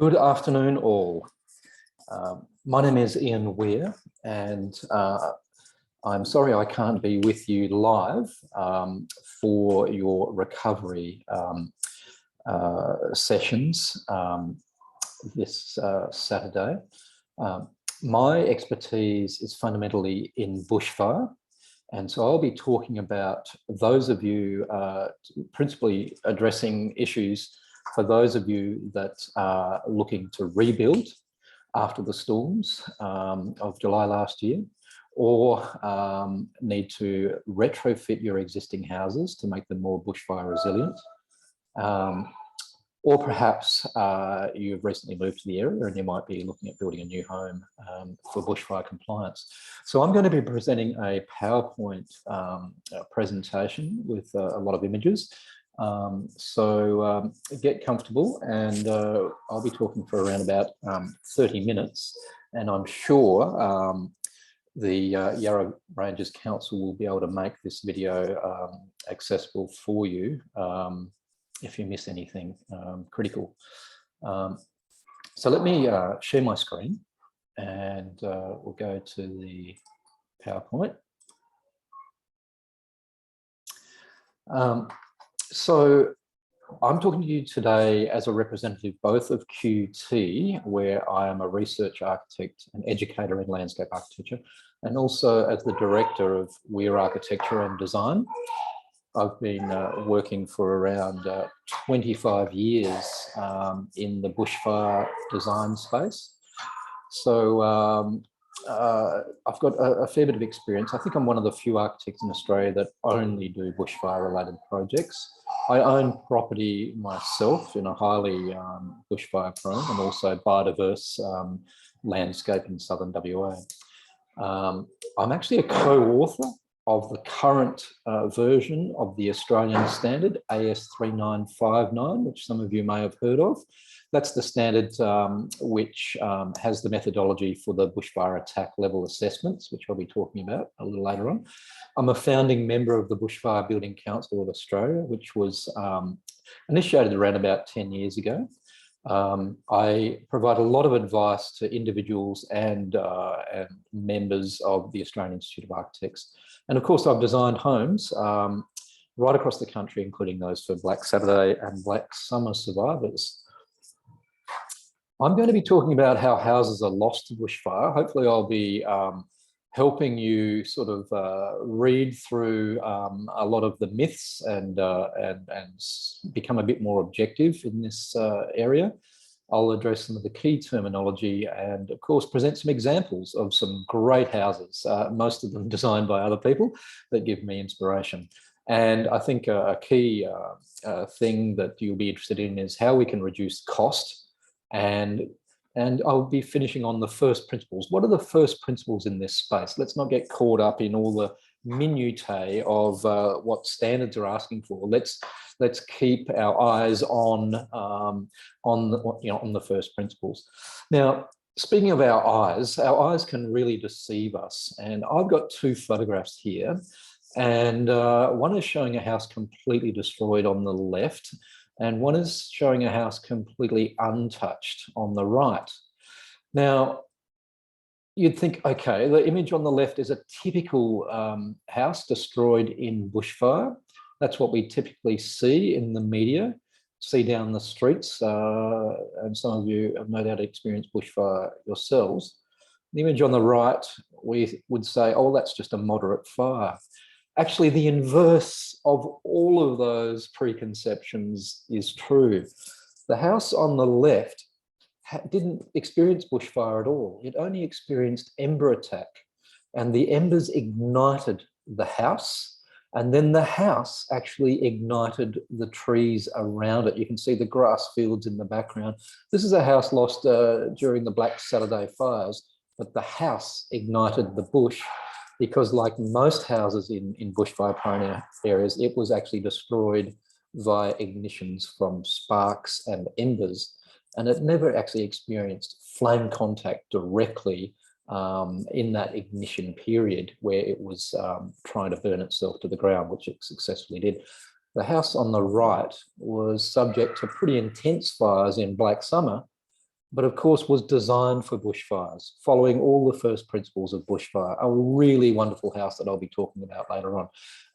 Good afternoon, all. My name is Ian Weir, and I'm sorry I can't be with you live for your recovery sessions this Saturday. My expertise is fundamentally in bushfire, and so I'll be talking about those of you, principally addressing issues for those of you that are looking to rebuild after the storms of July last year, or need to retrofit your existing houses to make them more bushfire resilient. Or perhaps you've recently moved to the area and you might be looking at building a new home for bushfire compliance. So I'm going to be presenting a PowerPoint presentation with a lot of images. So get comfortable, and I'll be talking for around about 30 minutes, and I'm sure the Yarra Ranges Council will be able to make this video accessible for you if you miss anything critical. So let me share my screen, and we'll go to the PowerPoint. So I'm talking to you today as a representative both of QT, where I am a research architect and educator in landscape architecture, and also as the director of Weir Architecture and Design. I've been working for around 25 years in the bushfire design space. So I've got a fair bit of experience. I think I'm one of the few architects in Australia that only do bushfire related projects. I own property myself in a highly bushfire prone and also biodiverse landscape in southern WA. I'm actually a co-author of the current version of the Australian standard AS3959, which some of you may have heard of. That's the standard which has the methodology for the bushfire attack level assessments, which I'll be talking about a little later on. I'm a founding member of the Bushfire Building Council of Australia, which was initiated around about 10 years ago. I provide a lot of advice to individuals and members of the Australian Institute of Architects. And of course, I've designed homes right across the country, including those for Black Saturday and Black Summer survivors. I'm going to be talking about how houses are lost to bushfire. Hopefully I'll be helping you sort of read through a lot of the myths and become a bit more objective in this area. I'll address some of the key terminology and, of course, present some examples of some great houses, most of them designed by other people that give me inspiration. And I think a key thing that you'll be interested in is how we can reduce cost. And I'll be finishing on the first principles. What are the first principles in this space? Let's not get caught up in all the minutiae of what standards are asking for. Let's keep our eyes on the first principles. Now, speaking of our eyes can really deceive us. And I've got two photographs here, and one is showing a house completely destroyed on the left, and one is showing a house completely untouched on the right. Now, you'd think, okay, the image on the left is a typical house destroyed in bushfire. That's what we typically see in the media, see down the streets, and some of you have no doubt experienced bushfire yourselves. The image on the right, we would say, oh, that's just a moderate fire. Actually, the inverse of all of those preconceptions is true. The house on the left didn't experience bushfire at all. It only experienced ember attack, and the embers ignited the house, and then the house actually ignited the trees around it. You can see the grass fields in the background. This is a house lost during the Black Saturday fires, but the house ignited the bush, because like most houses in bushfire-prone areas, it was actually destroyed via ignitions from sparks and embers, and it never actually experienced flame contact directly in that ignition period where it was trying to burn itself to the ground, which it successfully did. The house on the right was subject to pretty intense fires in Black Summer, but of course was designed for bushfires, following all the first principles of bushfire. A really wonderful house that I'll be talking about later on.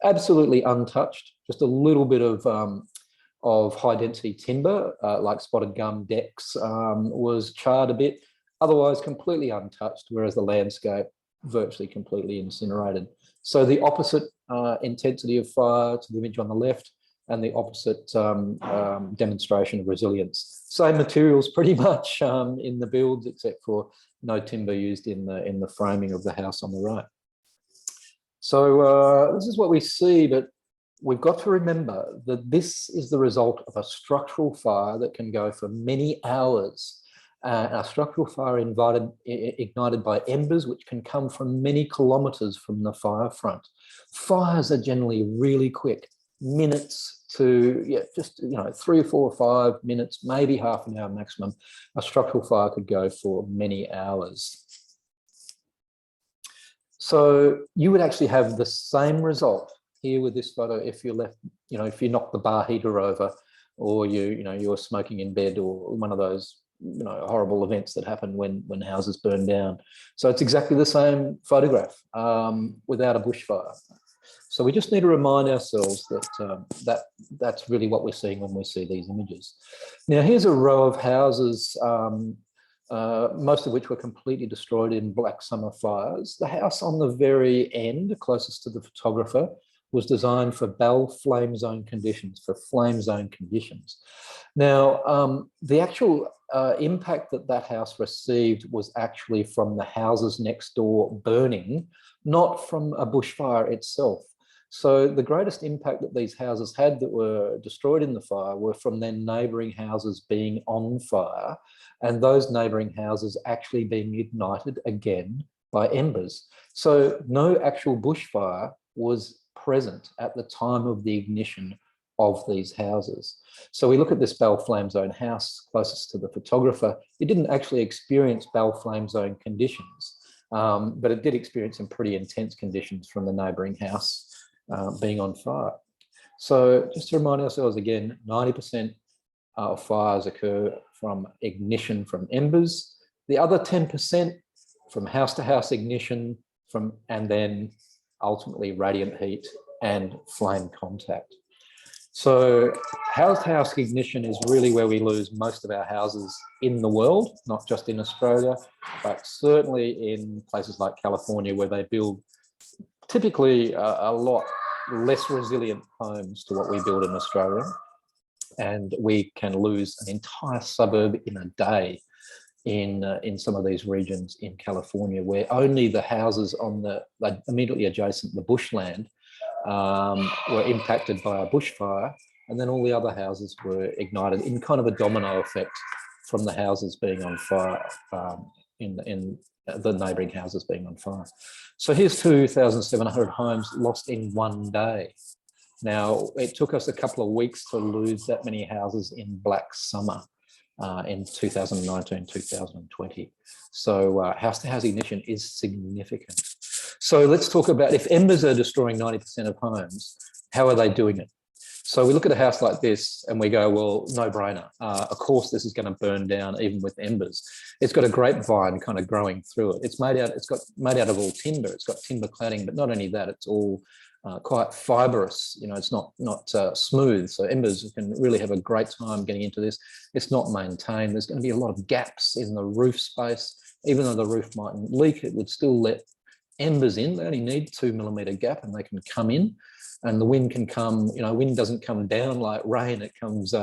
Absolutely untouched, just a little bit of high density timber, like spotted gum decks, was charred a bit, otherwise completely untouched, whereas the landscape virtually completely incinerated. So the opposite intensity of fire to the image on the left, and the opposite demonstration of resilience. Same materials pretty much in the builds, except for no timber used in the framing of the house on the right. So this is what we see, but we've got to remember that this is the result of a structural fire that can go for many hours. A structural fire ignited by embers, which can come from many kilometres from the fire front. Fires are generally really quick, minutes to, just 3 or 4 or 5 minutes, maybe half an hour maximum. A structural fire could go for many hours. So you would actually have the same result here with this photo if you left, if you knocked the bar heater over, or you were smoking in bed, or one of those horrible events that happen when houses burn down. So it's exactly the same photograph without a bushfire. So we just need to remind ourselves that that's really what we're seeing when we see these images. Now here's a row of houses, most of which were completely destroyed in Black Summer fires. The house on the very end, closest to the photographer, was designed for Bell flame zone conditions, Now, the actual impact that house received was actually from the houses next door burning, not from a bushfire itself. So the greatest impact that these houses had that were destroyed in the fire were from their neighbouring houses being on fire, and those neighbouring houses actually being ignited again by embers. So no actual bushfire was present at the time of the ignition of these houses. So we look at this Bell flame zone house closest to the photographer. It didn't actually experience Bell flame zone conditions, but it did experience some pretty intense conditions from the neighbouring house being on fire. So just to remind ourselves again, 90% of fires occur from ignition from embers. The other 10% from house-to-house ignition, and then ultimately radiant heat and flame contact. So house-to-house ignition is really where we lose most of our houses in the world, not just in Australia, but certainly in places like California, where they build typically a lot less resilient homes to what we build in Australia. And we can lose an entire suburb in a day in some of these regions in California, where only the houses on the immediately adjacent, the bushland, were impacted by a bushfire, and then all the other houses were ignited in kind of a domino effect from the houses being on fire, in the neighbouring houses being on fire. So here's 2,700 homes lost in one day. Now, it took us a couple of weeks to lose that many houses in Black Summer in 2019, 2020. So house-to-house ignition is significant. So let's talk about, if embers are destroying 90% of homes, how are they doing it? So we look at a house like this and we go, well, no brainer. Of course, this is going to burn down even with embers. It's got a grapevine kind of growing through it. It's made out of all timber. It's got timber cladding, but not only that, it's all quite fibrous. It's not smooth. So embers can really have a great time getting into this. It's not maintained. There's going to be a lot of gaps in the roof space. Even though the roof mightn't leak, it would still let embers in. They only need 2 millimetre gap and they can come in. And the wind can come, wind doesn't come down like rain, it comes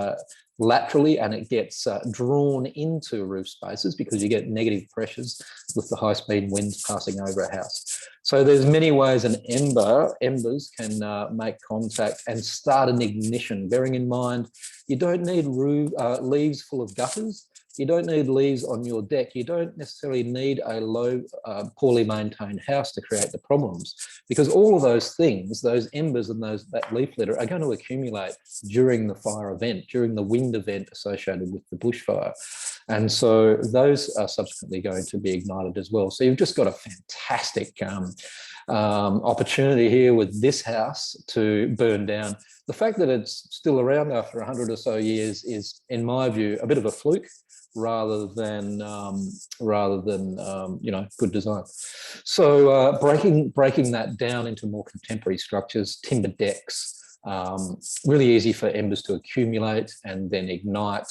laterally, and it gets drawn into roof spaces because you get negative pressures with the high-speed winds passing over a house. So there's many ways embers can make contact and start an ignition, bearing in mind you don't need leaves full of gutters. You don't need leaves on your deck. You don't necessarily need a low, poorly maintained house to create the problems, because all of those things, those embers and that leaf litter, are going to accumulate during the fire event, during the wind event associated with the bushfire. And so those are subsequently going to be ignited as well. So you've just got a fantastic opportunity here with this house to burn down. The fact that it's still around after 100 or so years is, in my view, a bit of a fluke rather than you know, good design. So breaking that down into more contemporary structures, timber decks, really easy for embers to accumulate and then ignite.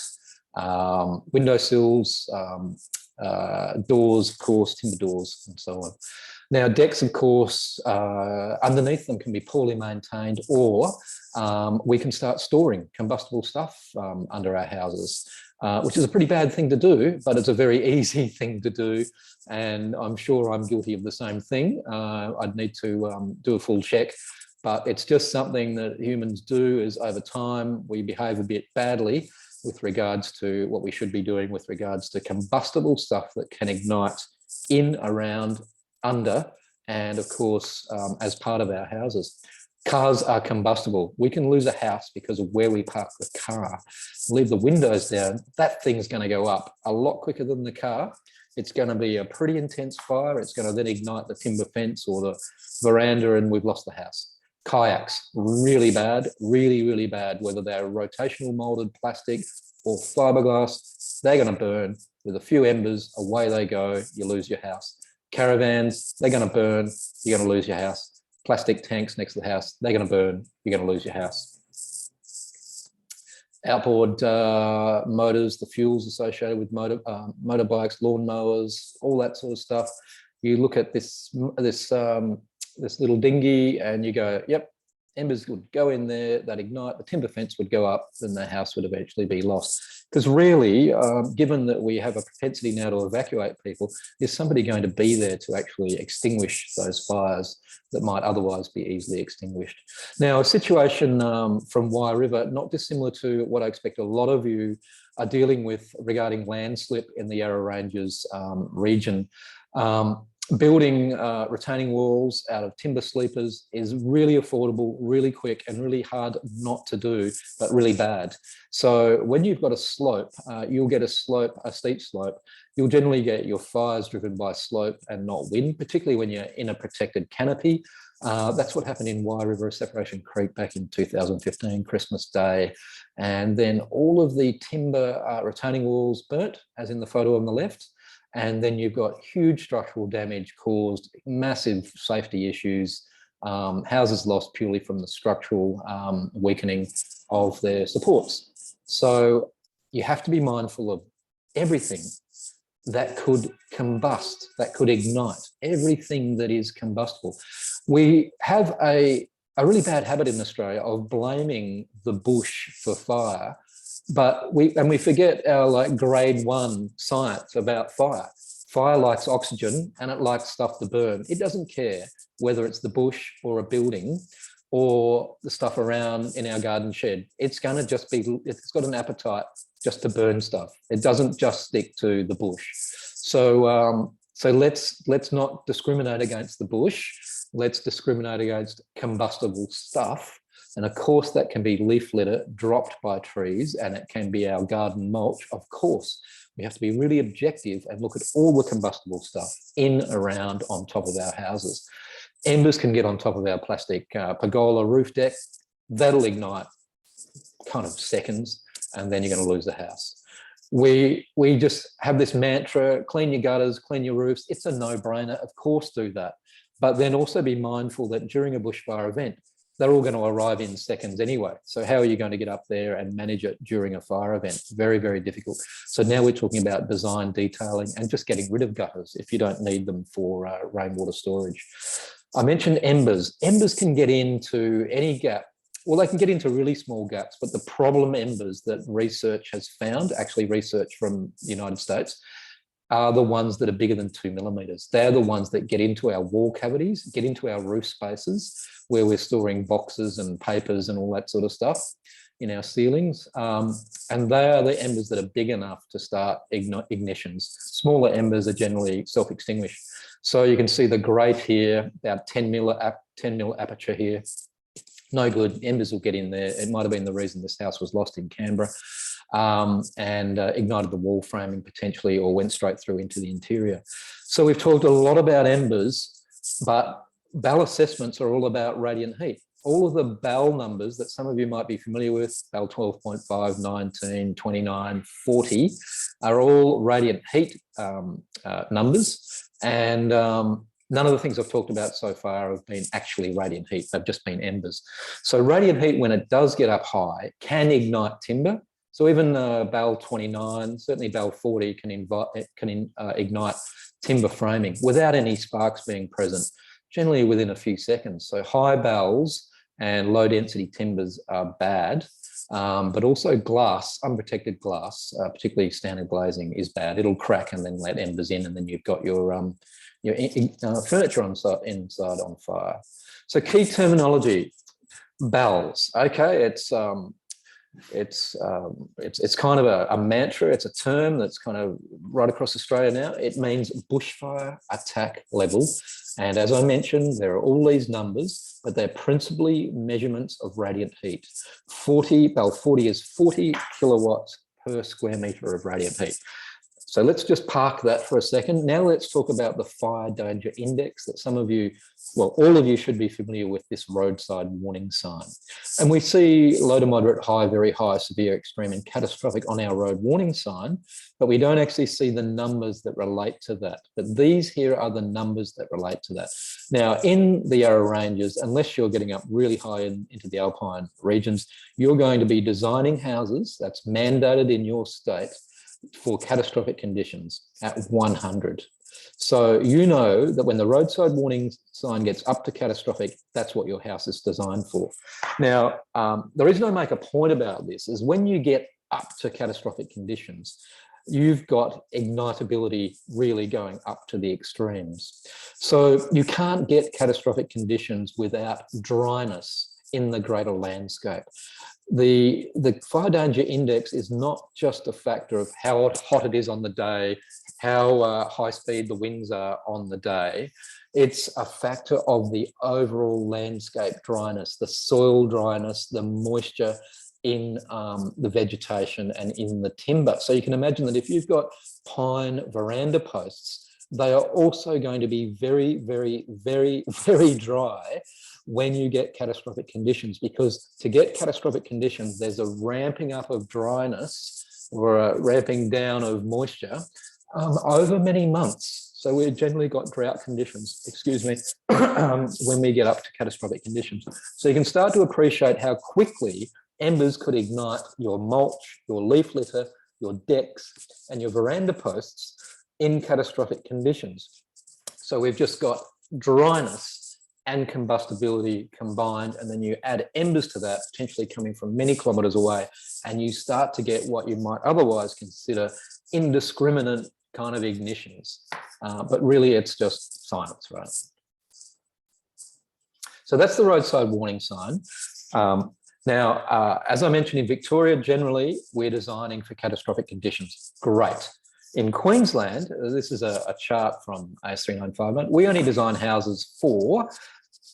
Windowsills, doors, of course, timber doors, and so on. Now, decks, of course, underneath them can be poorly maintained, or we can start storing combustible stuff under our houses, which is a pretty bad thing to do, but it's a very easy thing to do. And I'm sure I'm guilty of the same thing. I'd need to do a full check, but it's just something that humans do. Is over time, we behave a bit badly with regards to what we should be doing with regards to combustible stuff that can ignite in, around, under, and of course, as part of our houses. Cars are combustible. We can lose a house because of where we park the car. Leave the windows down, that thing's going to go up a lot quicker than the car. It's going to be a pretty intense fire. It's going to then ignite the timber fence or the veranda, and we've lost the house. Kayaks, really bad, really, really bad, whether they're rotational molded plastic or fiberglass, they're going to burn. With a few embers, away they go, you lose your house. Caravans, they're going to burn, you're going to lose your house. Plastic tanks next to the house, they're going to burn, you're going to lose your house. Outboard motors, the fuels associated with motorbikes, lawnmowers, all that sort of stuff. You look at this little dinghy and you go, yep, embers would go in there, they'd ignite, the timber fence would go up, then the house would eventually be lost. Because really, given that we have a propensity now to evacuate people, is somebody going to be there to actually extinguish those fires that might otherwise be easily extinguished? Now, a situation from Wye River, not dissimilar to what I expect a lot of you are dealing with regarding landslip in the Yarra Ranges region. Building retaining walls out of timber sleepers is really affordable, really quick, and really hard not to do, but really bad. So when you've got a slope, you'll get a steep slope. You'll generally get your fires driven by slope and not wind, particularly when you're in a protected canopy. That's what happened in Wye River Separation Creek back in 2015, Christmas Day. And then all of the timber retaining walls burnt, as in the photo on the left. And then you've got huge structural damage caused, massive safety issues, houses lost purely from the structural weakening of their supports. So you have to be mindful of everything that could combust, that could ignite, everything that is combustible. We have a really bad habit in Australia of blaming the bush for fire. But we forget our like grade 1 science about fire. Fire likes oxygen and it likes stuff to burn. It doesn't care whether it's the bush or a building or the stuff around in our garden shed. It's going to just be, it's got an appetite just to burn stuff. It doesn't just stick to the bush. So let's not discriminate against the bush. Let's discriminate against combustible stuff. And of course, that can be leaf litter dropped by trees, and it can be our garden mulch. Of course, we have to be really objective and look at all the combustible stuff in, around, on top of our houses. Embers can get on top of our plastic pergola roof deck. That'll ignite kind of seconds, and then you're going to lose the house. We just have this mantra, clean your gutters, clean your roofs. It's a no-brainer. Of course, do that. But then also be mindful that during a bushfire event, they're all going to arrive in seconds anyway. So how are you going to get up there and manage it during a fire event? Very, very difficult. So now we're talking about design, detailing, and just getting rid of gutters if you don't need them for rainwater storage. I mentioned embers. Embers can get into any gap. Well, they can get into really small gaps, but the problem embers that research has found, actually research from the United States, are the ones that are bigger than 2 millimeters. They're the ones that get into our wall cavities, get into our roof spaces where we're storing boxes and papers and all that sort of stuff in our ceilings. And they are the embers that are big enough to start ignitions. Smaller embers are generally self-extinguished. So you can see the grate here, about 10 mil aperture here. No good, embers will get in there. It might have been the reason this house was lost in Canberra. and ignited the wall framing potentially, or went straight through into the interior. So we've talked a lot about embers, but BAL assessments are all about radiant heat. All of the BAL numbers that some of you might be familiar with, BAL 12.5, 19, 29, 40, are all radiant heat numbers. And none of the things I've talked about so far have been actually radiant heat. They've just been embers. So radiant heat, when it does get up high, can ignite timber. So even BAL 29, certainly BAL 40 can ignite timber framing without any sparks being present, generally within a few seconds. So high BALs and low density timbers are bad, but also glass, unprotected glass, particularly standard glazing, is bad. It'll crack and then let embers in, and then you've got your furniture inside on fire. So key terminology, BALs. Okay, it's kind of a mantra. It's a term that's kind of right across Australia now. It means bushfire attack level. And as I mentioned, there are all these numbers, but they're principally measurements of radiant heat. BAL 40 is 40 kilowatts per square metre of radiant heat. So let's just park that for a second. Now let's talk about the fire danger index that some of you, well, all of you should be familiar with, this roadside warning sign. And we see low to moderate, high, very high, severe, extreme and catastrophic on our road warning sign, but we don't actually see the numbers that relate to that. But these here are the numbers that relate to that. Now in the Yarra ranges, unless you're getting up really high into the alpine regions, you're going to be designing houses, that's mandated in your state, for catastrophic conditions at 100. So you know that when the roadside warning sign gets up to catastrophic, that's what your house is designed for. Now, the reason I make a point about this is when you get up to catastrophic conditions, you've got ignitability really going up to the extremes. So you can't get catastrophic conditions without dryness in the greater landscape. The fire danger index is not just a factor of how hot it is on the day, how high speed the winds are on the day. It's a factor of the overall landscape dryness, the soil dryness, the moisture in the vegetation and in the timber. So you can imagine that if you've got pine veranda posts, they are also going to be very, very, very, very dry when you get catastrophic conditions, because to get catastrophic conditions, there's a ramping up of dryness or a ramping down of moisture over many months. So we've generally got drought conditions, excuse me, when we get up to catastrophic conditions. So you can start to appreciate how quickly embers could ignite your mulch, your leaf litter, your decks, and your veranda posts in catastrophic conditions. So we've just got dryness and combustibility combined, and then you add embers to that, potentially coming from many kilometres away, and you start to get what you might otherwise consider indiscriminate kind of ignitions. But really it's just science, right? So that's the roadside warning sign. Now, as I mentioned, in Victoria, generally, we're designing for catastrophic conditions. Great. In Queensland, this is a chart from AS3959, we only design houses for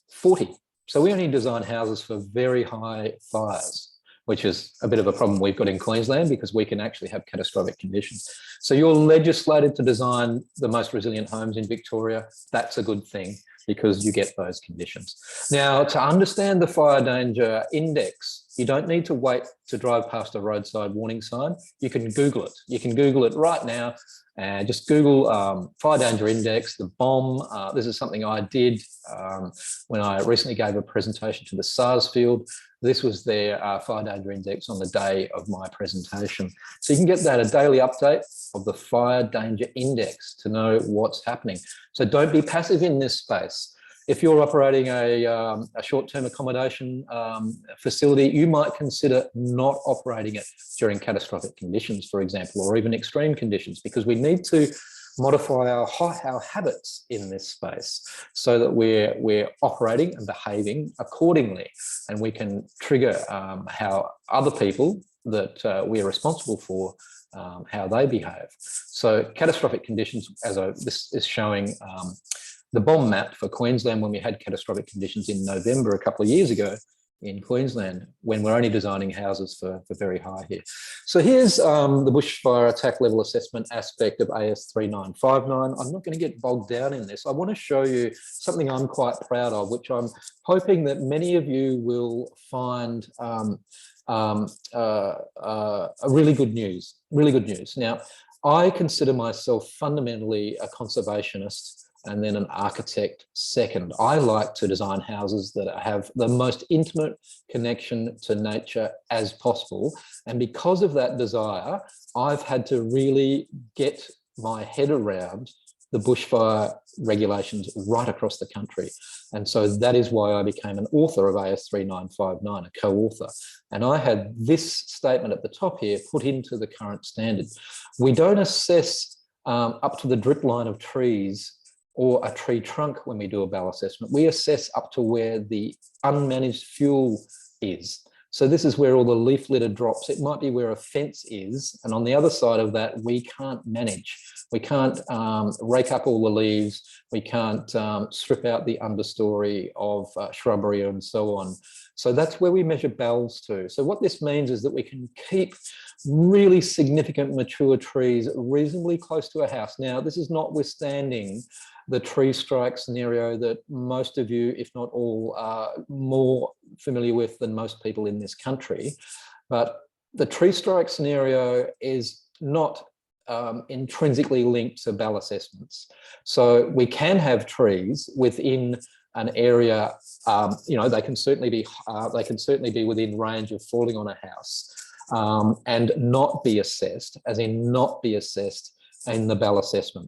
40. So we only design houses for very high fires, which is a bit of a problem we've got in Queensland because we can actually have catastrophic conditions. So you're legislated to design the most resilient homes in Victoria. That's a good thing because you get those conditions. Now, to understand the fire danger index, you don't need to wait to drive past a roadside warning sign. You can Google it. You can Google it right now and just Google fire danger index, the BOM. This is something I did when I recently gave a presentation to the SARS field. This was their fire danger index on the day of my presentation. So you can get that, a daily update of the fire danger index to know what's happening. So don't be passive in this space. If you're operating a short-term accommodation facility, you might consider not operating it during catastrophic conditions, for example, or even extreme conditions, because we need to modify our habits in this space so that we're operating and behaving accordingly, and we can trigger how other people that we're responsible for, how they behave. So catastrophic conditions, this is showing the BOM map for Queensland when we had catastrophic conditions in November a couple of years ago. in Queensland when we're only designing houses for very high here. So here's the bushfire attack level assessment aspect of AS 3959. I'm not going to get bogged down in this. I want to show you something I'm quite proud of, which I'm hoping that many of you will find really good news. Now, I consider myself fundamentally a conservationist and then an architect second. I like to design houses that have the most intimate connection to nature as possible. And because of that desire, I've had to really get my head around the bushfire regulations right across the country. And so that is why I became an author of AS 3959, a co-author. And I had this statement at the top here put into the current standard. We don't assess up to the drip line of trees or a tree trunk when we do a BAL assessment. We assess up to where the unmanaged fuel is. So this is where all the leaf litter drops. It might be where a fence is. And on the other side of that, we can't manage. We can't rake up all the leaves. We can't strip out the understory of shrubbery and so on. So that's where we measure BALs to. So what this means is that we can keep really significant mature trees reasonably close to a house. Now, this is notwithstanding the tree strike scenario that most of you, if not all, are more familiar with than most people in this country. But the tree strike scenario is not intrinsically linked to BAL assessments. So we can have trees within an area, you know, they can certainly be within range of falling on a house and not be assessed, as in not be assessed in the BAL assessment.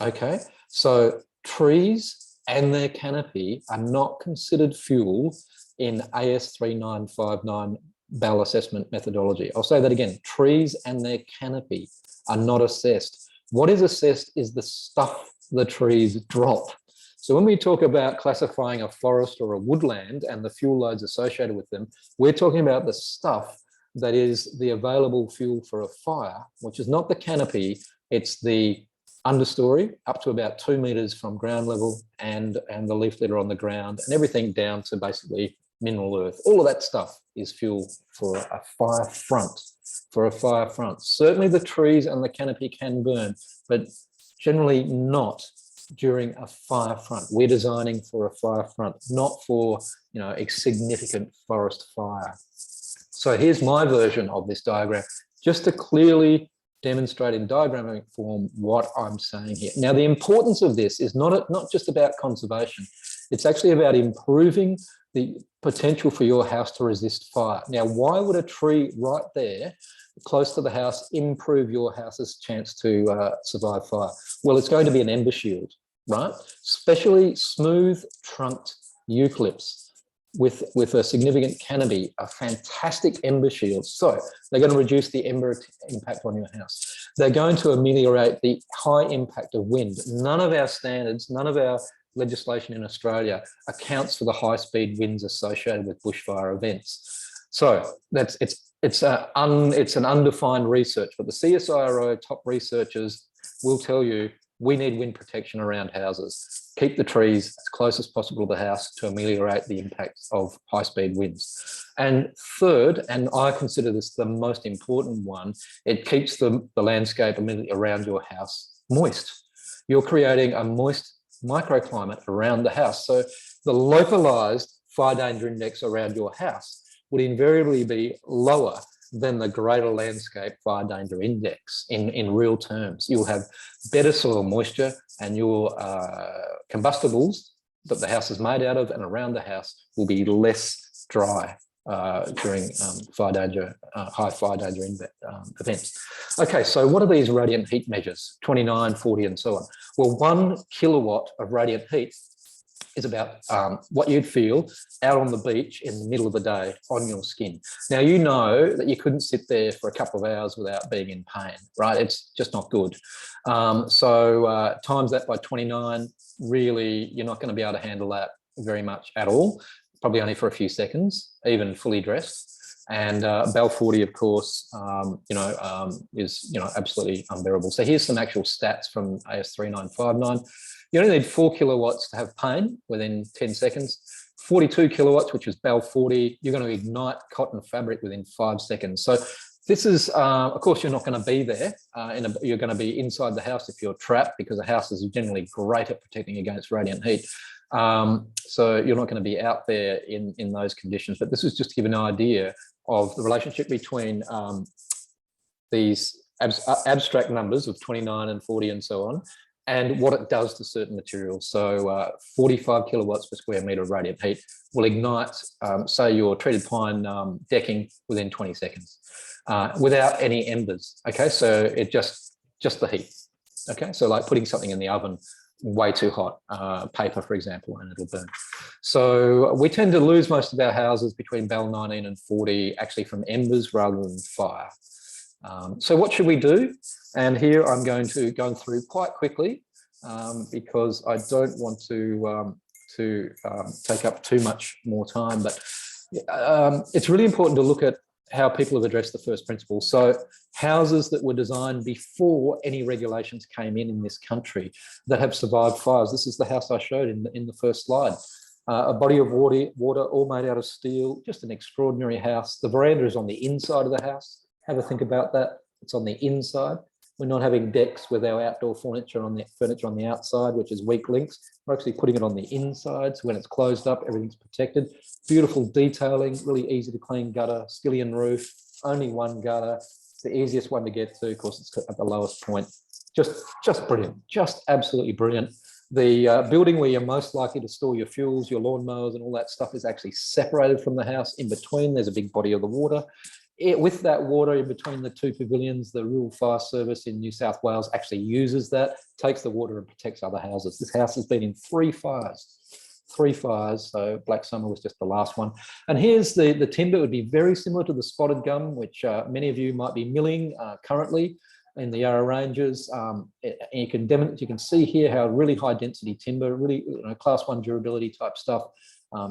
Okay, so trees and their canopy are not considered fuel in AS 3959 BAL assessment methodology. I'll say that again, trees and their canopy are not assessed. What is assessed is the stuff the trees drop. So when we talk about classifying a forest or a woodland and the fuel loads associated with them, we're talking about the stuff that is the available fuel for a fire, which is not the canopy, it's the understory up to about 2 meters from ground level and the leaf litter on the ground and everything down to basically mineral earth. All of that stuff is fuel for a fire front. Certainly the trees and the canopy can burn, but generally not during a fire front. We're designing for a fire front, not for, you know, a significant forest fire. So here's my version of this diagram, just to clearly demonstrate in diagramming form what I'm saying here. Now, the importance of this is not just about conservation. It's actually about improving the potential for your house to resist fire. Now, why would a tree right there, close to the house, improve your house's chance to survive fire? Well, it's going to be an ember shield, right? Especially smooth trunked eucalypts with a significant canopy, a fantastic ember shield. So they're going to reduce the ember impact on your house. They're going to ameliorate the high impact of wind. None of our standards, none of our legislation in Australia accounts for the high-speed winds associated with bushfire events. So it's an undefined research, but the CSIRO top researchers will tell you we need wind protection around houses. Keep the trees as close as possible to the house to ameliorate the impacts of high-speed winds. And third, and I consider this the most important one, it keeps the landscape immediately around your house moist. You're creating a moist microclimate around the house. So the localized fire danger index around your house would invariably be lower than the greater landscape fire danger index in real terms. You'll have better soil moisture and your combustibles that the house is made out of and around the house will be less dry during high fire danger events. Okay, so what are these radiant heat measures? 29, 40 and so on. Well, 1 kilowatt of radiant heat is about what you'd feel out on the beach in the middle of the day on your skin. Now, you know that you couldn't sit there for a couple of hours without being in pain, right? It's just not good. So times that by 29, really, you're not going to be able to handle that very much at all, probably only for a few seconds, even fully dressed. And BAL 40, of course, is absolutely unbearable. So here's some actual stats from AS 3959. You only need 4 kilowatts to have pain within 10 seconds, 42 kilowatts, which is Bell 40, you're going to ignite cotton fabric within 5 seconds. So this is, of course, you're not going to be there. You're going to be inside the house if you're trapped, because a house is generally great at protecting against radiant heat. So you're not going to be out there in those conditions. But this is just to give an idea of the relationship between these abstract numbers of 29 and 40 and so on, and what it does to certain materials. So 45 kilowatts per square metre of radiant heat will ignite, say, your treated pine decking within 20 seconds without any embers. Okay, so it just the heat. Okay, so like putting something in the oven way too hot, paper, for example, and it'll burn. So we tend to lose most of our houses between Bell 19 and 40 actually from embers rather than fire. So what should we do? And here I'm going to go through quite quickly because I don't want to take up too much more time. But it's really important to look at how people have addressed the first principle. So houses that were designed before any regulations came in this country that have survived fires. This is the house I showed in the first slide. A body of water all made out of steel, just an extraordinary house. The veranda is on the inside of the house. Have a think about that. It's on the inside. We're not having decks with our outdoor furniture on the outside, which is weak links. We're actually putting it on the inside. So when it's closed up, everything's protected. Beautiful detailing, really easy to clean gutter, skillion roof, only one gutter. It's the easiest one to get to. Of course, it's at the lowest point. Just brilliant, just absolutely brilliant. The building where you're most likely to store your fuels, your lawnmowers and all that stuff is actually separated from the house. In between, there's a big body of the water. With that water in between the two pavilions, the Rural Fire Service in New South Wales actually uses that, takes the water and protects other houses. This house has been in 3 fires. 3 fires, so Black Summer was just the last one. And here's the timber. It would be very similar to the spotted gum, which many of you might be milling currently in the Yarra Ranges. You can see here how really high density timber, really class 1 durability type stuff,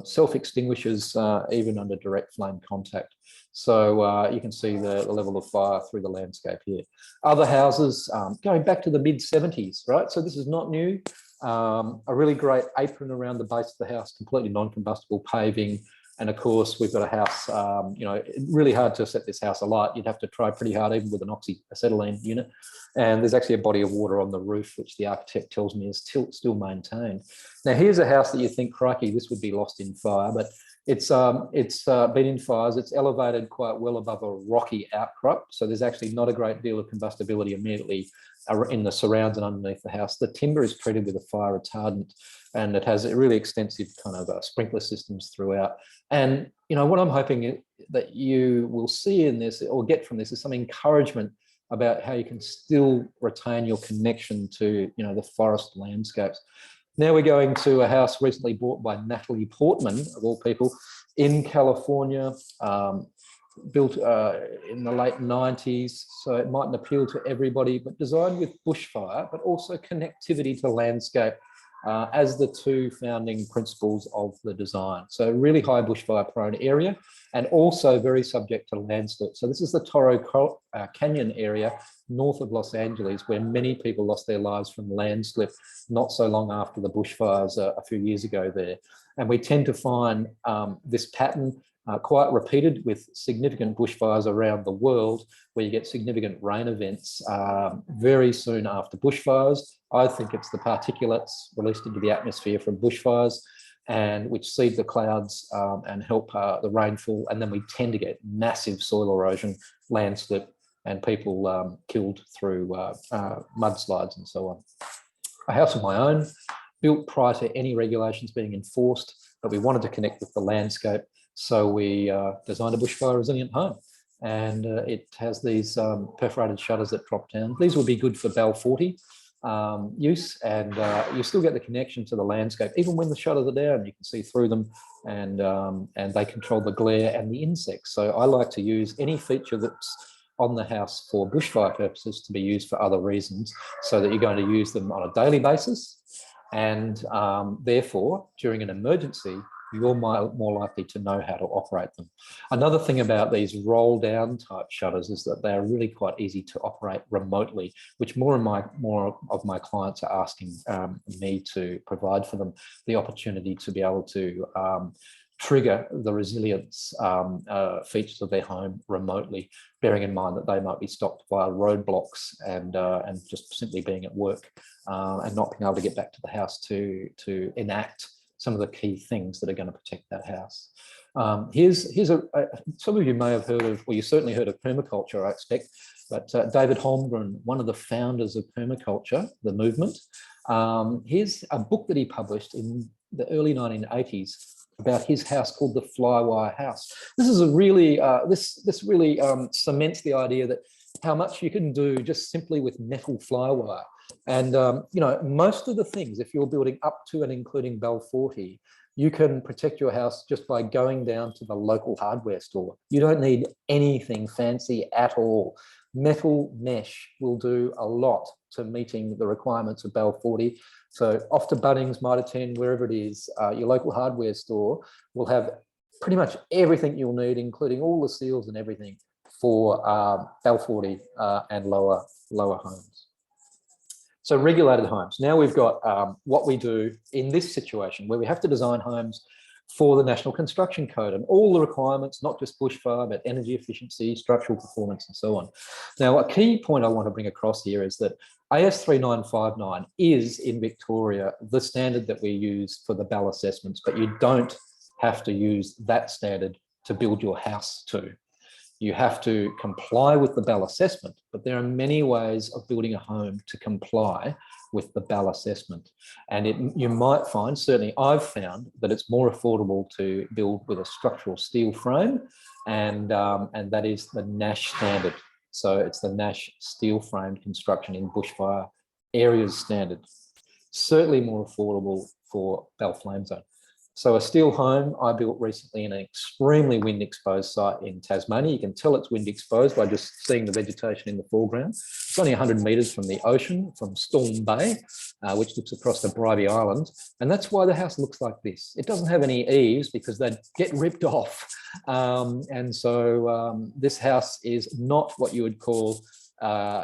self-extinguishes even under direct flame contact. So you can see the level of fire through the landscape here. Other houses going back to the mid-70s, right? So this is not new. A really great apron around the base of the house, completely non-combustible paving. And of course, we've got a house, really hard to set this house alight. You'd have to try pretty hard, even with an oxyacetylene unit. And there's actually a body of water on the roof, which the architect tells me is still maintained. Now, here's a house that you think, crikey, this would be lost in fire, but it's been in fires. It's elevated quite well above a rocky outcrop. So there's actually not a great deal of combustibility immediately in the surrounds and underneath the house. The timber is treated with a fire retardant, and it has a really extensive kind of sprinkler systems throughout. And, what I'm hoping that you will see in this or get from this is some encouragement about how you can still retain your connection to, the forest landscapes. Now we're going to a house recently bought by Natalie Portman, of all people, in California, built in the late 90s. So it mightn't appeal to everybody, but designed with bushfire, but also connectivity to landscape as the 2 founding principles of the design. So really high bushfire prone area and also very subject to landslip. So this is the Toro Canyon area north of Los Angeles, where many people lost their lives from landslip not so long after the bushfires a few years ago there. And we tend to find this pattern quite repeated with significant bushfires around the world, where you get significant rain events very soon after bushfires. I think it's the particulates released into the atmosphere from bushfires, and which seed the clouds and help the rainfall. And then we tend to get massive soil erosion, landslip, and people killed through mudslides and so on. A house of my own, built prior to any regulations being enforced, but we wanted to connect with the landscape. So we designed a bushfire resilient home, and it has these perforated shutters that drop down. These will be good for Bell 40 use, and you still get the connection to the landscape. Even when the shutters are down, you can see through them, and they control the glare and the insects. So I like to use any feature that's on the house for bushfire purposes to be used for other reasons, so that you're going to use them on a daily basis. And therefore, during an emergency, you're more likely to know how to operate them. Another thing about these roll down type shutters is that they're really quite easy to operate remotely, which more of my clients are asking me to provide for them the opportunity to be able to trigger the resilience features of their home remotely, bearing in mind that they might be stopped by roadblocks and just simply being at work and not being able to get back to the house to enact some of the key things that are going to protect that house. Some of you may have heard of, well, you certainly heard of permaculture, I expect, but David Holmgren, one of the founders of permaculture, the movement, here's a book that he published in the early 1980s about his house called the Flywire House. This is a really, this really cements the idea that how much you can do just simply with metal flywire. And, you know, most of the things, if you're building up to and including Bell 40, you can protect your house just by going down to the local hardware store. You don't need anything fancy at all. Metal mesh will do a lot to meeting the requirements of Bell 40. So off to Bunnings, Mitre 10, wherever it is, your local hardware store will have pretty much everything you'll need, including all the seals and everything for Bell 40 and lower homes. So regulated homes. Now we've got what we do in this situation where we have to design homes for the National Construction Code and all the requirements, not just bushfire, but energy efficiency, structural performance, and so on. Now, a key point I want to bring across here is that AS 3959 is in Victoria the standard that we use for the BAL assessments, but you don't have to use that standard to build your house to. You have to comply with the BAL assessment, but there are many ways of building a home to comply with the BAL assessment. And you might find, certainly I've found, that it's more affordable to build with a structural steel frame, and that is the NASH standard. So it's the NASH steel framed construction in bushfire areas standard. Certainly more affordable for BAL flame zone. So a steel home I built recently in an extremely wind exposed site in Tasmania. You can tell it's wind exposed by just seeing the vegetation in the foreground. It's only 100 metres from the ocean, from Storm Bay, which looks across the Bribie Island. And that's why the house looks like this. It doesn't have any eaves because they'd get ripped off. And so this house is not what you would call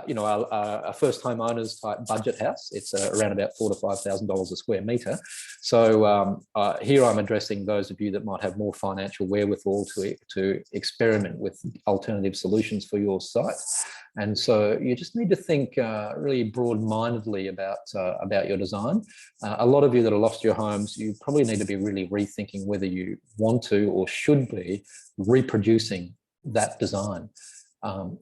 you know, a first home owners type budget house. It's around about $4,000 to $5,000 a square metre. So here I'm addressing those of you that might have more financial wherewithal to experiment with alternative solutions for your site. And so you just need to think really broad-mindedly about your design. A lot of you that have lost your homes, you probably need to be really rethinking whether you want to or should be reproducing that design.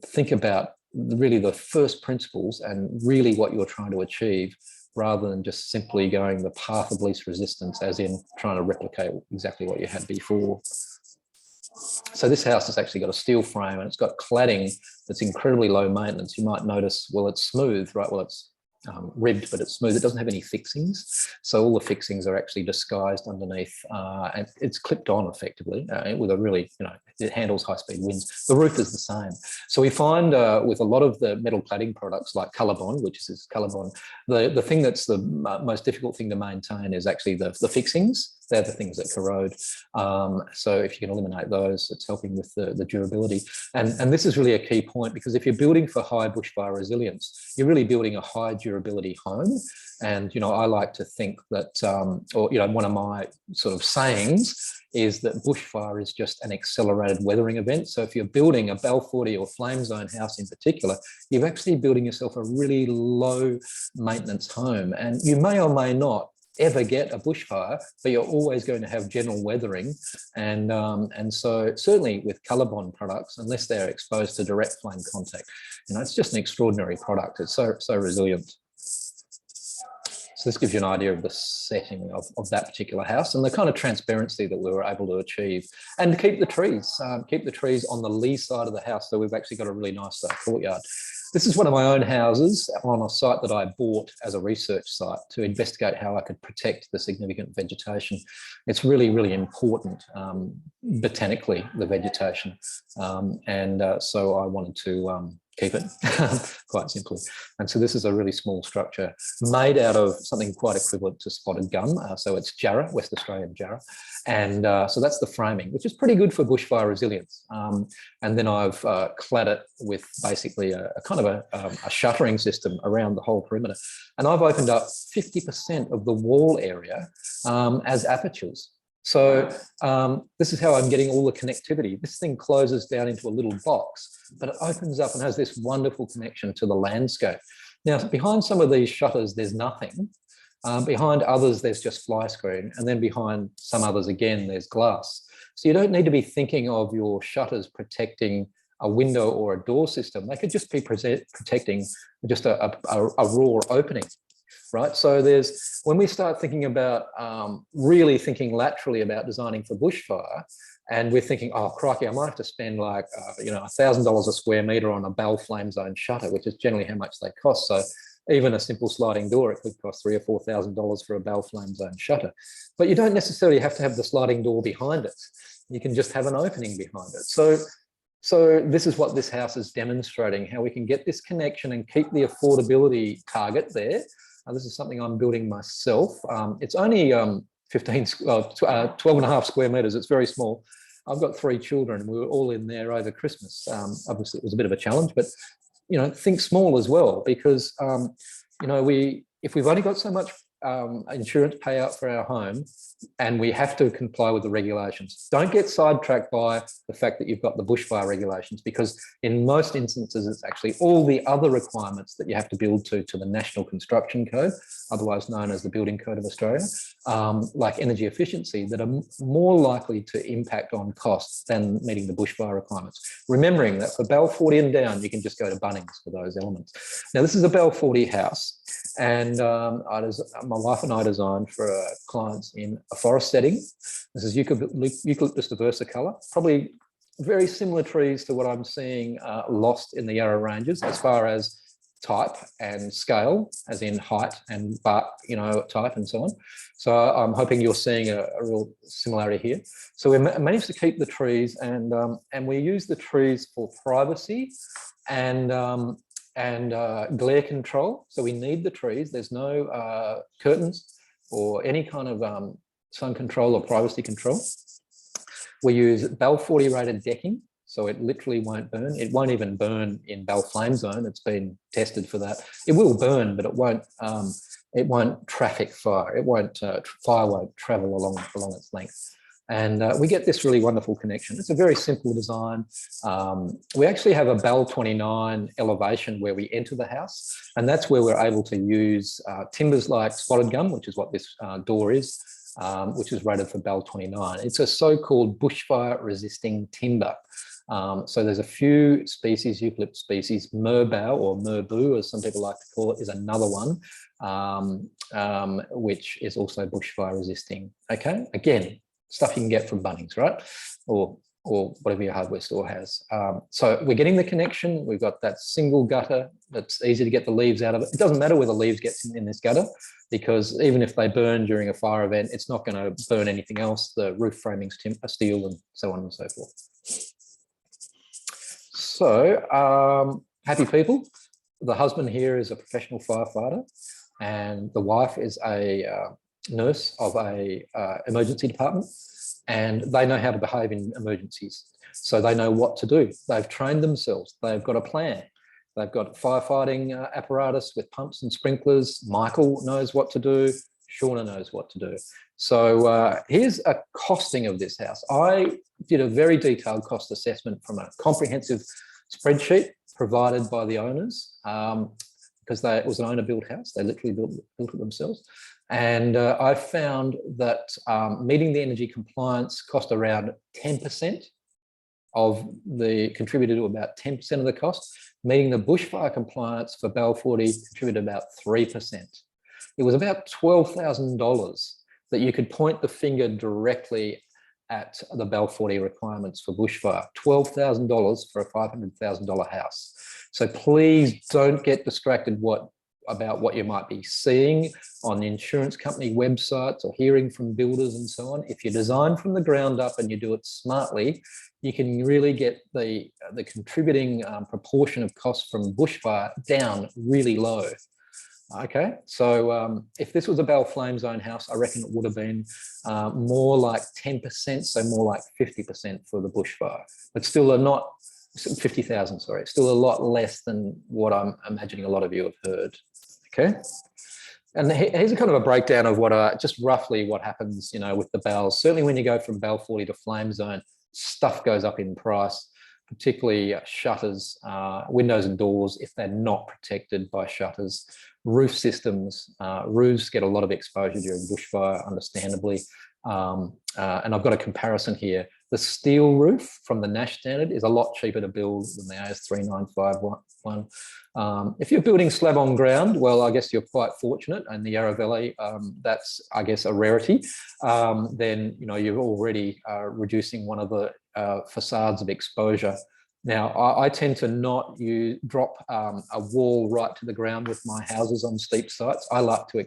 Think about really the first principles and really what you're trying to achieve, rather than just simply going the path of least resistance, as in trying to replicate exactly what you had before. So this house has actually got a steel frame and it's got cladding that's incredibly low maintenance. You might notice, well, it's smooth, right? Well, it's ribbed, but it's smooth. It doesn't have any fixings. So all the fixings are actually disguised underneath, and it's clipped on effectively with a really, you know, it handles high-speed winds. The roof is the same. So we find with a lot of the metal cladding products like Colorbond, which is Colorbond, the thing that's the most difficult thing to maintain is actually the fixings. They're the things that corrode. So if you can eliminate those, it's helping with the durability. And this is really a key point, because if you're building for high bushfire resilience, you're really building a high durability home. And, you know, I like to think that, or, you know, one of my sort of sayings is that bushfire is just an accelerated weathering event. So if you're building a Bell 40 or flame zone house in particular, you're actually building yourself a really low maintenance home. And you may or may not ever get a bushfire, but you're always going to have general weathering. And so certainly with Colorbond products, unless they're exposed to direct flame contact, you know, it's just an extraordinary product. It's so resilient. So this gives you an idea of the setting of that particular house and the kind of transparency that we were able to achieve. And keep the trees on the lee side of the house. So we've actually got a really nice courtyard. This is one of my own houses on a site that I bought as a research site to investigate how I could protect the significant vegetation. It's really, really important botanically, the vegetation. So I wanted to keep it, quite simply. And so this is a really small structure made out of something quite equivalent to spotted gum. So it's Yarra, West Australian Yarra. And so that's the framing, which is pretty good for bushfire resilience. And then I've clad it with basically a kind of a shuttering system around the whole perimeter. And I've opened up 50% of the wall area as apertures. So this is how I'm getting all the connectivity. This thing closes down into a little box, but it opens up and has this wonderful connection to the landscape. Now, behind some of these shutters, there's nothing. Behind others, there's just fly screen. And then behind some others, again, there's glass. So you don't need to be thinking of your shutters protecting a window or a door system. They could just be protecting just a raw opening. Right, so when we start thinking about really thinking laterally about designing for bushfire, and we're thinking, oh crikey, I might have to spend like $1,000 a square metre on a Bell flame zone shutter, which is generally how much they cost. So even a simple sliding door, it could cost $3,000 or $4,000 for a Bell flame zone shutter. But you don't necessarily have to have the sliding door behind it. You can just have an opening behind it. So this is what this house is demonstrating, how we can get this connection and keep the affordability target there. This is something I'm building myself. It's only 12 and a half square metres. It's very small. I've got 3 children and we were all in there over Christmas. Obviously, it was a bit of a challenge, but, think small as well, because, if we've only got so much insurance payout for our home and we have to comply with the regulations, don't get sidetracked by the fact that you've got the bushfire regulations, because in most instances it's actually all the other requirements that you have to build to the National Construction Code, otherwise known as the Building Code of Australia, like energy efficiency, that are more likely to impact on costs than meeting the bushfire requirements. Remembering that for Bell 40 and down, you can just go to Bunnings for those elements. Now, this is a Bell 40 house, and my wife and I designed for clients in a forest setting. This is Eucalyptus diversicolor, probably very similar trees to what I'm seeing lost in the Yarra Ranges as far as type and scale, as in height and bark, type and so on. So I'm hoping you're seeing a real similarity here. So we managed to keep the trees, and we use the trees for privacy and glare control. So we need the trees. There's no curtains or any kind of sun control or privacy control. We use Bell 40 rated decking, so it literally won't burn. It won't even burn in Bell flame zone. It's been tested for that. It will burn, but it won't traffic fire. It won't fire won't travel along its length. And we get this really wonderful connection. It's a very simple design. We actually have a Bell 29 elevation where we enter the house, and that's where we're able to use timbers like spotted gum, which is what this door is, which is rated for Bell 29. It's a so-called bushfire resisting timber. So there's a few species, eucalypt species, merbau or merbu, as some people like to call it, is another one, which is also bushfire resisting. Okay, again, stuff you can get from Bunnings, right? Or whatever your hardware store has. So we're getting the connection. We've got that single gutter that's easy to get the leaves out of it. It doesn't matter where the leaves get in this gutter, because even if they burn during a fire event, it's not going to burn anything else. The roof framing's steel and so on and so forth. So happy people. The husband here is a professional firefighter, and the wife is a nurse of a emergency department, and they know how to behave in emergencies. So they know what to do. They've trained themselves. They've got a plan. They've got firefighting apparatus with pumps and sprinklers. Michael knows what to do. Shauna knows what to do. So here's a costing of this house. I did a very detailed cost assessment from a comprehensive spreadsheet provided by the owners, because it was an owner-built house. They literally built it themselves. And I found that meeting the energy compliance cost around 10% contributed to about 10% of the cost. Meeting the bushfire compliance for Bell 40 contributed about 3%. It was about $12,000 that you could point the finger directly at the Bell 40 requirements for bushfire. $12,000 for a $500,000 house. So please don't get distracted about what you might be seeing on the insurance company websites or hearing from builders and so on. If you design from the ground up and you do it smartly, you can really get the contributing proportion of costs from bushfire down really low. Okay, so if this was a Bell Flame Zone house, I reckon it would have been more like 10%, so more like 50% for the bushfire. But still not 50,000, sorry, still a lot less than what I'm imagining a lot of you have heard. Okay, and here's a kind of a breakdown of what just roughly what happens, you know, with the bells. Certainly when you go from Bell 40 to Flame Zone, stuff goes up in price, particularly shutters, windows and doors, if they're not protected by shutters. Roof systems, roofs get a lot of exposure during bushfire, understandably. And I've got a comparison here. The steel roof from the Nash standard is a lot cheaper to build than the AS 3951. If you're building slab on ground, well, I guess you're quite fortunate, and the Yarra Valley, that's, I guess, a rarity. Then, you know, you're already reducing one of the facades of exposure. Now, I tend to not drop a wall right to the ground with my houses on steep sites. I like to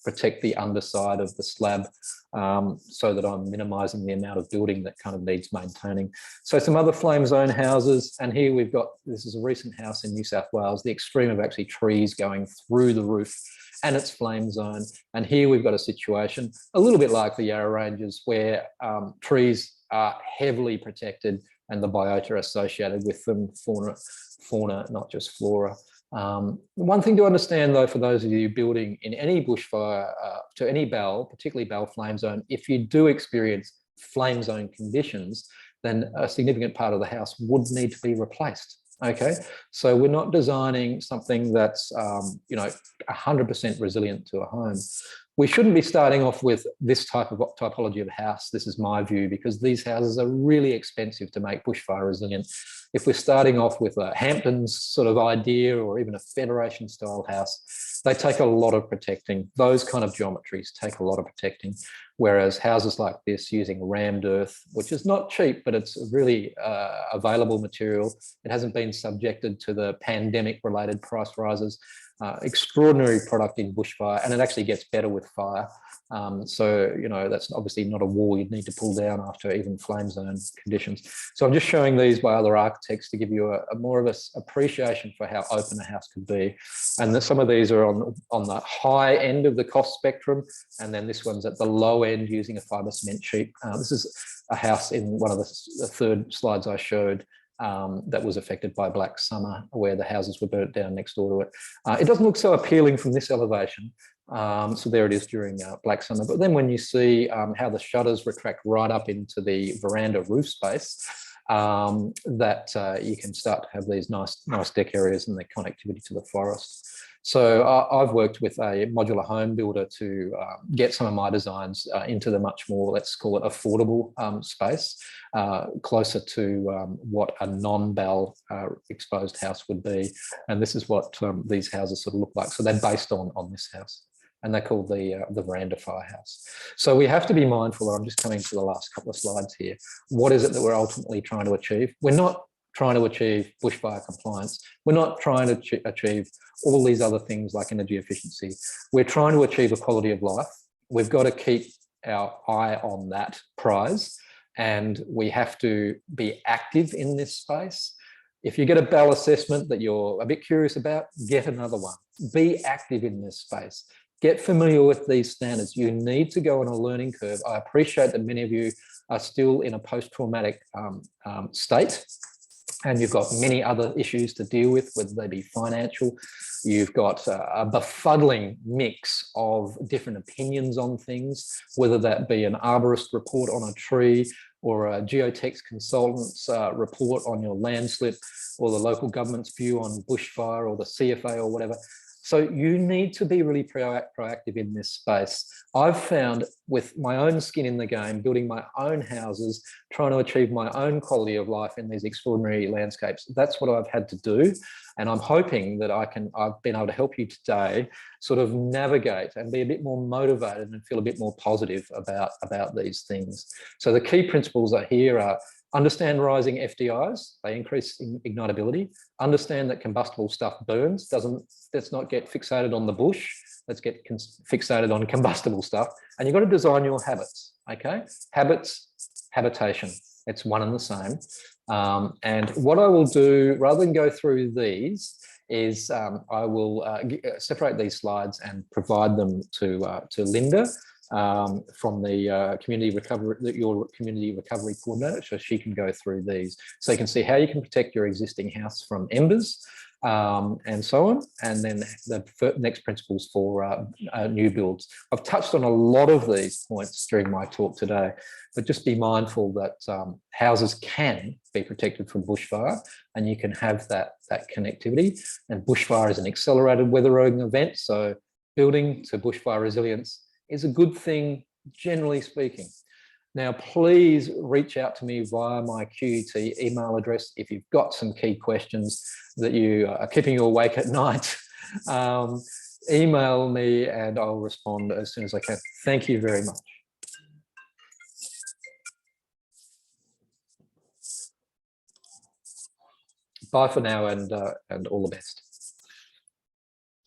protect the underside of the slab so that I'm minimising the amount of building that kind of needs maintaining. So some other Flame Zone houses, and here we've got, this is a recent house in New South Wales, the extreme of actually trees going through the roof, and it's Flame Zone. And here we've got a situation a little bit like the Yarra Ranges, where trees are heavily protected and the biota associated with them, fauna, not just flora. One thing to understand, though, for those of you building in any bushfire to any bell, particularly Bell Flame Zone, if you do experience Flame Zone conditions, then a significant part of the house would need to be replaced. Okay, so we're not designing something that's, you know, 100% resilient to a home. We shouldn't be starting off with this type of typology of house. This is my view, because these houses are really expensive to make bushfire resilient. If we're starting off with a Hamptons sort of idea, or even a Federation style house, they take a lot of protecting. Those kind of geometries take a lot of protecting. Whereas houses like this using rammed earth, which is not cheap, but it's a really available material. It hasn't been subjected to the pandemic related price rises. Extraordinary product in bushfire, and it actually gets better with fire. So, you know, that's obviously not a wall you'd need to pull down after even Flame Zone conditions. So I'm just showing these by other architects to give you a more of an appreciation for how open a house could be. And some of these are on the high end of the cost spectrum, and then this one's at the low end using a fibre cement sheet. This is a house in one of the third slides I showed, that was affected by Black Summer, where the houses were burnt down next door to it. It doesn't look so appealing from this elevation. So there it is during Black Summer. But then when you see how the shutters retract right up into the veranda roof space, that you can start to have these nice deck areas and the connectivity to the forest. So I've worked with a modular home builder to get some of my designs into the much more, let's call it, affordable space, closer to what a non-bell exposed house would be. And this is what these houses sort of look like. So they're based on this house, and they're called the veranda firehouse. So we have to be mindful, I'm just coming to the last couple of slides here. What is it that we're ultimately trying to achieve? We're not trying to achieve bushfire compliance. We're not trying to achieve all these other things like energy efficiency. We're trying to achieve a quality of life. We've got to keep our eye on that prize, and we have to be active in this space. If you get a Bell assessment that you're a bit curious about, get another one. Be active in this space. Get familiar with these standards. You need to go on a learning curve. I appreciate that many of you are still in a post-traumatic state, and you've got many other issues to deal with, whether they be financial. You've got a befuddling mix of different opinions on things, whether that be an arborist report on a tree, or a geotech consultant's report on your landslip, or the local government's view on bushfire, or the CFA, or whatever. So you need to be really proactive in this space. I've found with my own skin in the game, building my own houses, trying to achieve my own quality of life in these extraordinary landscapes, that's what I've had to do. And I'm hoping that I've been able to help you today sort of navigate and be a bit more motivated and feel a bit more positive about these things. So the key principles are here are: understand rising FDIs, they increase in ignitability. Understand that combustible stuff burns. Let's not get fixated on the bush. Let's get fixated on combustible stuff. And you've got to design your habits, okay? Habits, habitation. It's one and the same. And what I will do, rather than go through these, is I will separate these slides and provide them to Linda from the community recovery, your community recovery coordinator, so she can go through these. So you can see how you can protect your existing house from embers and so on. And then the next principles for new builds. I've touched on a lot of these points during my talk today, but just be mindful that houses can be protected from bushfire, and you can have that connectivity. And bushfire is an accelerated weathering event, so building to bushfire resilience is a good thing, generally speaking. Now, please reach out to me via my QUT email address if you've got some key questions that you are keeping you awake at night. Email me and I'll respond as soon as I can. Thank you very much. Bye for now, and all the best.